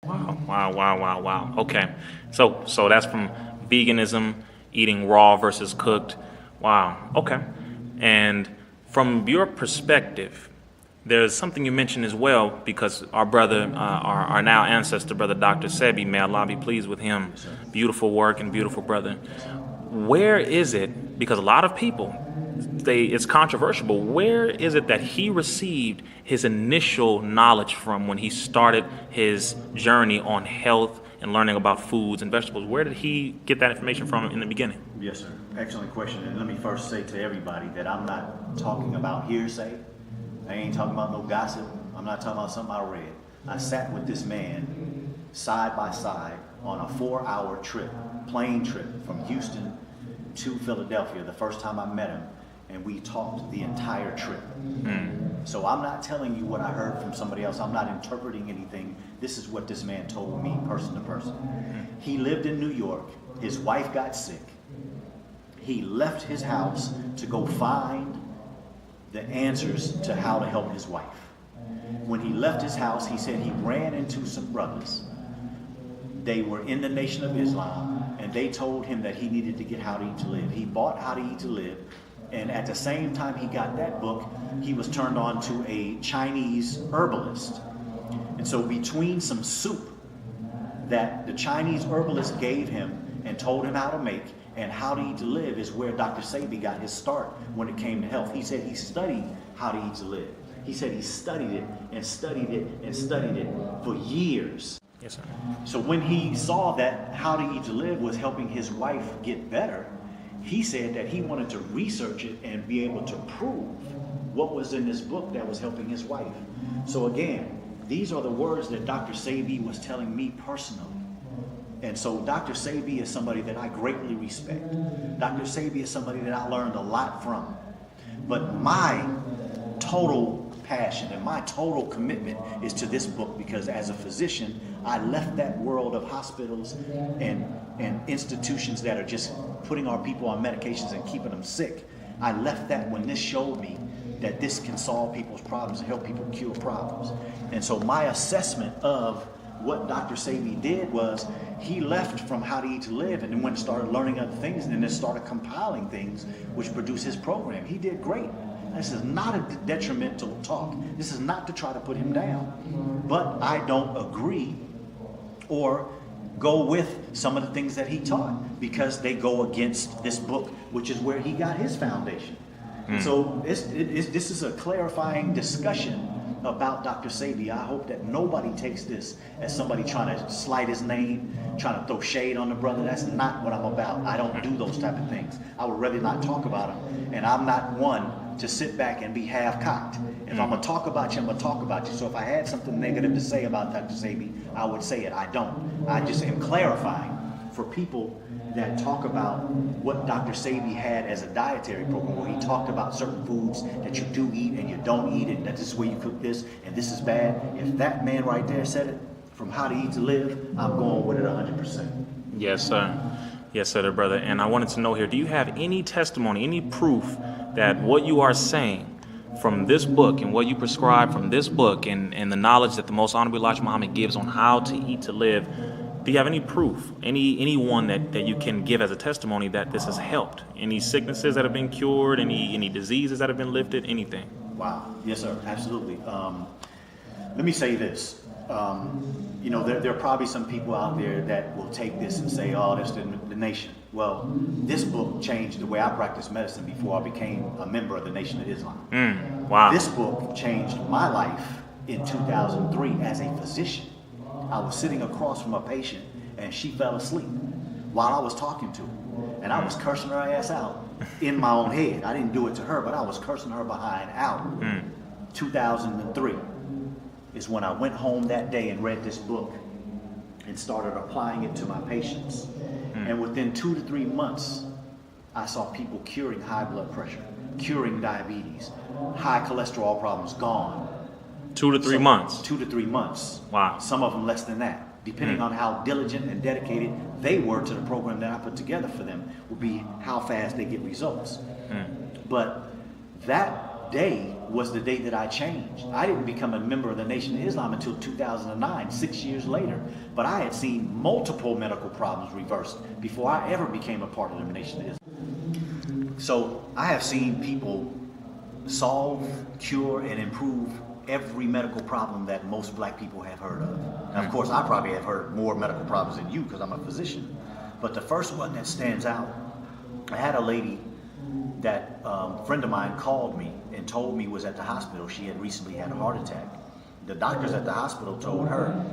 Wow, wow, wow, wow, wow. Okay. So that's from veganism, eating raw versus cooked. Wow. Okay. And from your perspective, there's something you mentioned as well, because our brother, our now ancestor, brother Dr. Sebi, may Allah be pleased with him. Yes, sir. Beautiful work and beautiful brother. Yes, sir. Where is it? Because a lot of people, it's controversial, but where is it that he received his initial knowledge from when he started his journey on health and learning about foods and vegetables? Where did he get that information from in the beginning? Yes, sir. Excellent question. And let me first say to everybody that I'm not talking about hearsay. I ain't talking about no gossip. I'm not talking about something I read. I sat with this man side by side on a 4-hour trip, plane trip from Houston to Philadelphia the first time I met him, and we talked the entire trip. So I'm not telling you what I heard from somebody else. I'm not interpreting anything. This is what this man told me person to person. He lived in New York. His wife got sick. He left his house to go find the answers to how to help his wife. When he left his house, he said he ran into some brothers. They were in the Nation of Islam, and they told him that he needed to get How to Eat to Live. He bought How to Eat to Live, and at the same time he got that book, he was turned on to a Chinese herbalist. And so between some soup that the Chinese herbalist gave him and told him how to make, and How to Eat to Live is where Dr. Sebi got his start when it came to health. He said he studied How to Eat to Live. He said he studied it and studied it and studied it for years. Yes, sir. So when he saw that How to Eat to Live was helping his wife get better, he said that he wanted to research it and be able to prove what was in this book that was helping his wife. So again, these are the words that Dr. Sebi was telling me personally. And so Dr. Sebi is somebody that I greatly respect. Dr. Sebi is somebody that I learned a lot from. But my total passion and my total commitment is to this book, because as a physician, I left that world of hospitals and institutions that are just putting our people on medications and keeping them sick. I left that when this showed me that this can solve people's problems and help people cure problems. And so my assessment of what Dr. Sebi did was he left from How to Eat to Live and then went and started learning other things and then started compiling things which produced his program. He did great. This is not a detrimental talk. This is not to try to put him down. But I don't agree or go with some of the things that he taught because they go against this book, which is where he got his foundation. So this is a clarifying discussion about Dr. Sebi. I hope that nobody takes this as somebody trying to slight his name, trying to throw shade on the brother. That's not what I'm about. I don't do those type of things. I would rather not talk about him. And I'm not one to sit back and be half-cocked. If I'm going to talk about you, I'm going to talk about you. So if I had something negative to say about Dr. Sebi, I would say it. I don't. I just am clarifying for people that talk about what Dr. Sebi had as a dietary program, where he talked about certain foods that you do eat and you don't eat, and that this is where you cook this and this is bad. If that man right there said it, from How to Eat to Live, I'm going with it 100%. Yes, sir. Yes, sir, brother. And I wanted to know here, do you have any testimony, any proof that what you are saying from this book and what you prescribe from this book and the knowledge that the Most Honorable Elijah Muhammad gives on how to eat to live, do you have any proof, anyone that you can give as a testimony that this has helped? Any sicknesses that have been cured, any diseases that have been lifted, anything? Wow. Yes, sir. Absolutely. Let me say this. There are probably some people out there that will take this and say, oh, that's the nation. Well, this book changed the way I practiced medicine before I became a member of the Nation of Islam. Wow. This book changed my life in 2003 as a physician. I was sitting across from a patient and she fell asleep while I was talking to her. And I was cursing her ass out in my own head. I didn't do it to her, but I was cursing her behind out. 2003 is when I went home that day and read this book and started applying it to my patients. And within 2 to 3 months, I saw people curing high blood pressure, curing diabetes, high cholesterol problems gone. 2 to 3 months. 2 to 3 months. Wow. Some of them less than that, depending on how diligent and dedicated they were to the program that I put together for them, would be how fast they get results. But that day was the day that I changed. I didn't become a member of the Nation of Islam until 2009, 6 years later. But I had seen multiple medical problems reversed before I ever became a part of the Nation of Islam. So I have seen people solve, cure, and improve every medical problem that most black people have heard of. Now, of course, I probably have heard more medical problems than you because I'm a physician. But the first one that stands out, I had a lady that friend of mine called me and told me was at the hospital. She had recently had a heart attack. The doctors at the hospital told her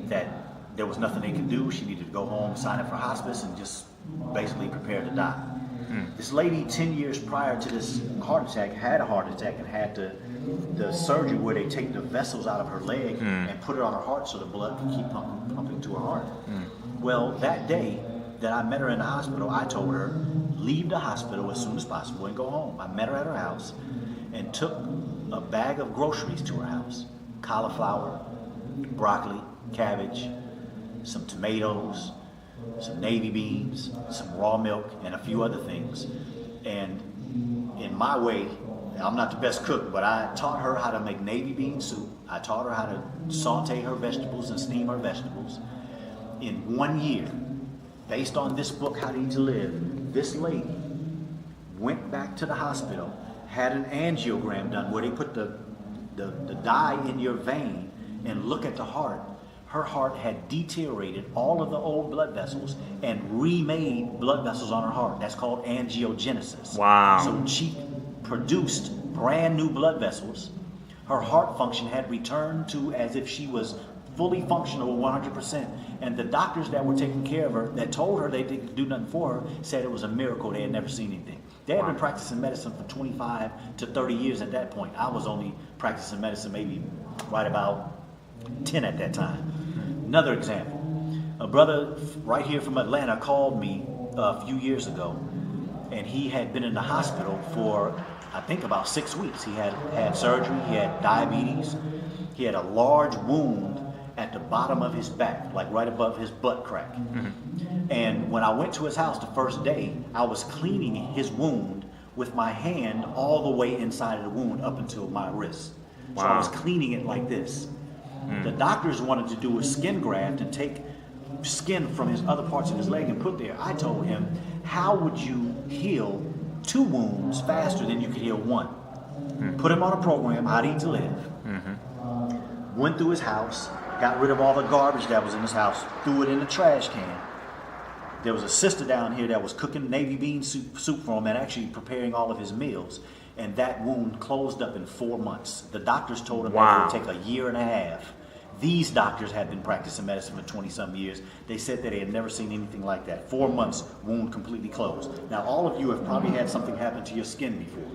that there was nothing they could do. She needed to go home, sign up for hospice, and just basically prepare to die. This lady, 10 years prior to this heart attack, had a heart attack and had the surgery where they take the vessels out of her leg and put it on her heart so the blood can keep pumping to her heart. Well, that day that I met her in the hospital, I told her, leave the hospital as soon as possible and go home. I met her at her house and took a bag of groceries to her house. Cauliflower, broccoli, cabbage, some tomatoes, some navy beans, some raw milk, and a few other things. And in my way, I'm not the best cook, but I taught her how to make navy bean soup. I taught her how to saute her vegetables and steam her vegetables. In 1 year, based on this book, How to Eat to Live, this lady went back to the hospital, had an angiogram done where they put the dye in your vein and look at the heart. Her heart had deteriorated all of the old blood vessels and remade blood vessels on her heart. That's called angiogenesis. Wow. So she produced brand new blood vessels. Her heart function had returned to as if she was fully functional 100%. And the doctors that were taking care of her, that told her they didn't do nothing for her, said it was a miracle. They had never seen anything. They had been practicing medicine for 25 to 30 years at that point. I was only practicing medicine maybe right about 10 at that time. Another example, a brother right here from Atlanta called me a few years ago, and he had been in the hospital for, I think, about 6 weeks. He had had surgery, he had diabetes, he had a large wound at the bottom of his back, like right above his butt crack. And when I went to his house the first day, I was cleaning his wound with my hand all the way inside of the wound up until my wrist. So I was cleaning it like this. The doctors wanted to do a skin graft and take skin from his other parts of his leg and put there. I told him, how would you heal 2 wounds faster than you could heal 1? Put him on a program, How to Eat to Live. Went through his house, got rid of all the garbage that was in his house, threw it in the trash can. There was a sister down here that was cooking navy bean soup for him and actually preparing all of his meals. And that wound closed up in 4 months. The doctors told him that it would take a year and a half. These doctors had been practicing medicine for 20-some years. They said that they had never seen anything like that. 4 months, wound completely closed. Now, all of you have probably had something happen to your skin before.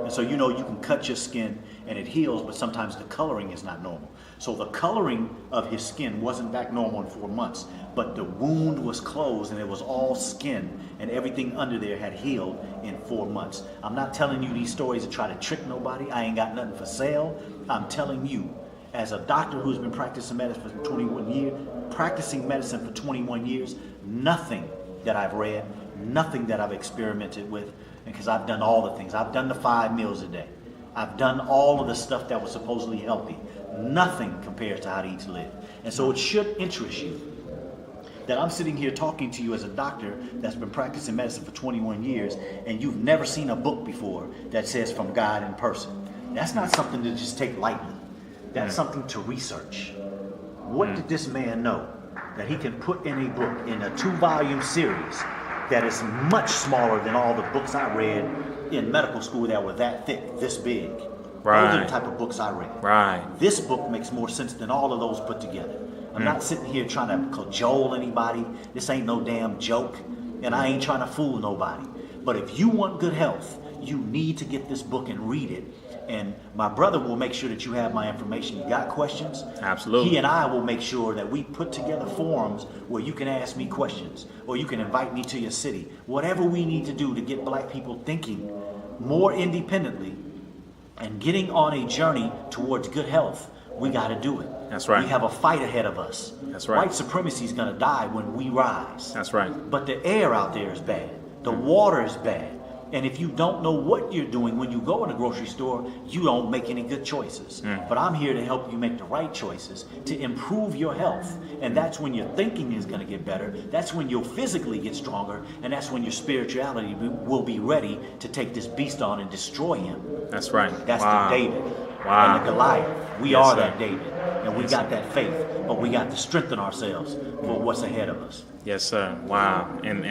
And so you know you can cut your skin and it heals, but sometimes the coloring is not normal. So the coloring of his skin wasn't back normal in 4 months, but the wound was closed and it was all skin and everything under there had healed in 4 months. I'm not telling you these stories to try to trick nobody. I ain't got nothing for sale. I'm telling you, as a doctor who's been practicing medicine for 21 years, nothing that I've read, nothing that I've experimented with, because I've done all the things. I've done the 5 meals a day. I've done all of the stuff that was supposedly healthy. Nothing compares to How to Eat to Live. And so it should interest you that I'm sitting here talking to you as a doctor that's been practicing medicine for 21 years, and you've never seen a book before that says from God in person. That's not something to just take lightly. That's something to research. What did this man know that he can put in a book, in a 2-volume series that is much smaller than all the books I read in medical school that were that thick, this big? Those are the type of books I read. This book makes more sense than all of those put together. I'm not sitting here trying to cajole anybody. This ain't no damn joke, and I ain't trying to fool nobody. But if you want good health, you need to get this book and read it. And my brother will make sure that you have my information. You got questions? Absolutely. He and I will make sure that we put together forums where you can ask me questions, or you can invite me to your city. Whatever we need to do to get black people thinking more independently and getting on a journey towards good health, we got to do it. That's right. We have a fight ahead of us. That's right. White supremacy is going to die when we rise. That's right. But the air out there is bad. The water is bad. And if you don't know what you're doing when you go in a grocery store, you don't make any good choices. But I'm here to help you make the right choices to improve your health. And that's when your thinking is going to get better. That's when you'll physically get stronger. And that's when your spirituality will be ready to take this beast on and destroy him. That's right. That's Wow. the David Wow. and the Goliath. We Yes, are sir. that David. And we got that faith. But we got to strengthen ourselves for what's ahead of us. Yes, sir. Wow. And